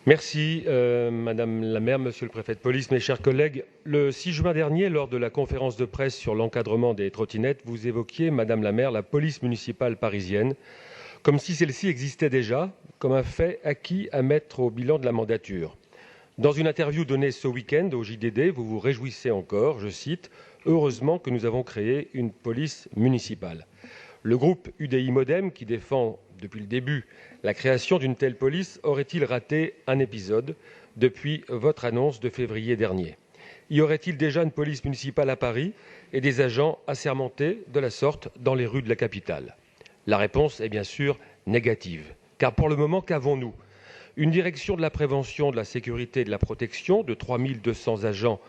Merci, Madame la maire, Monsieur le préfet de police, mes chers collègues. Le 6 juin dernier, lors de la conférence de presse sur l'encadrement des trottinettes, vous évoquiez, Madame la maire, la police municipale parisienne, comme si celle-ci existait déjà, comme un fait acquis à mettre au bilan de la mandature. Dans une interview donnée ce week-end au JDD, vous vous réjouissez encore, je cite, « Heureusement que nous avons créé une police municipale ». Le groupe UDI Modem, qui défend depuis le début la création d'une telle police, aurait-il raté un épisode depuis votre annonce de février dernier? Y aurait-il déjà une police municipale à Paris et des agents assermentés de la sorte dans les rues de la capitale? La réponse est bien sûr négative. Car pour le moment, qu'avons-nous? Une direction de la prévention, de la sécurité et de la protection de 3200 agents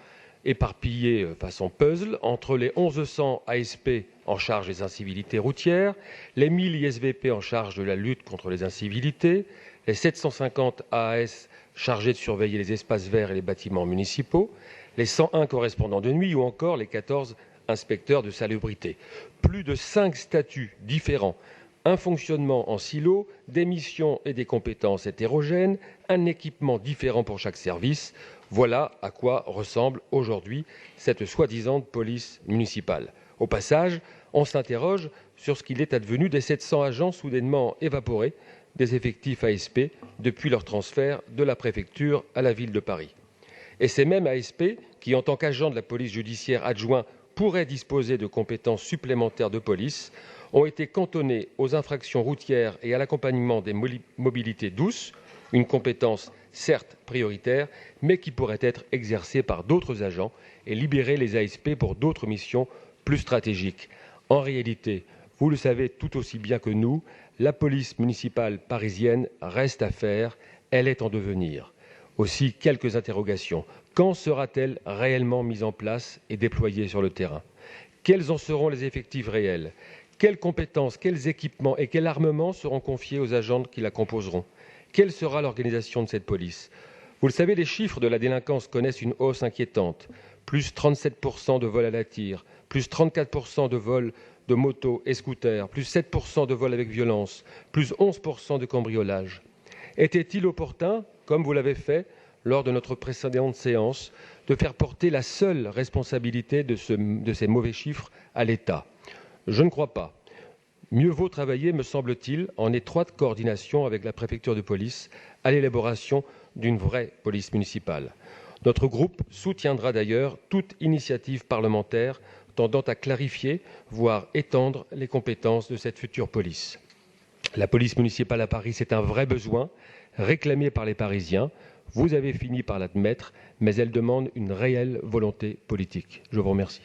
éparpillés façon puzzle entre les 1100 ASP en charge des incivilités routières, les 1000 ISVP en charge de la lutte contre les incivilités, les 750 AAS chargés de surveiller les espaces verts et les bâtiments municipaux, les 101 correspondants de nuit ou encore les 14 inspecteurs de salubrité. Plus de 5 statuts différents, un fonctionnement en silo, des missions et des compétences hétérogènes, un équipement différent pour chaque service. Voilà à quoi ressemble aujourd'hui cette soi-disant police municipale. Au passage, on s'interroge sur ce qu'il est advenu des 700 agents soudainement évaporés des effectifs ASP depuis leur transfert de la préfecture à la ville de Paris. Et ces mêmes ASP qui, en tant qu'agents de la police judiciaire adjoints, pourraient disposer de compétences supplémentaires de police, ont été cantonnés aux infractions routières et à l'accompagnement des mobilités douces, une compétence certes prioritaire, mais qui pourrait être exercée par d'autres agents et libérer les ASP pour d'autres missions plus stratégiques. En réalité, vous le savez tout aussi bien que nous, la police municipale parisienne reste à faire, elle est en devenir. Aussi, quelques interrogations. Quand sera-t-elle réellement mise en place et déployée sur le terrain? Quels en seront les effectifs réels? Quelles compétences, quels équipements et quel armement seront confiés aux agents qui la composeront? Quelle sera l'organisation de cette police? Vous le savez, les chiffres de la délinquance connaissent une hausse inquiétante. Plus 37% de vols à la tire, plus 34% de vols de motos et scooters, plus 7% de vols avec violence, plus 11% de cambriolage. Était-il opportun, comme vous l'avez fait lors de notre précédente séance, de faire porter la seule responsabilité de ces mauvais chiffres à l'État? Je ne crois pas. Mieux vaut travailler, me semble-t-il, en étroite coordination avec la préfecture de police à l'élaboration d'une vraie police municipale. Notre groupe soutiendra d'ailleurs toute initiative parlementaire tendant à clarifier, voire étendre les compétences de cette future police. La police municipale à Paris, c'est un vrai besoin, réclamé par les Parisiens. Vous avez fini par l'admettre, mais elle demande une réelle volonté politique. Je vous remercie.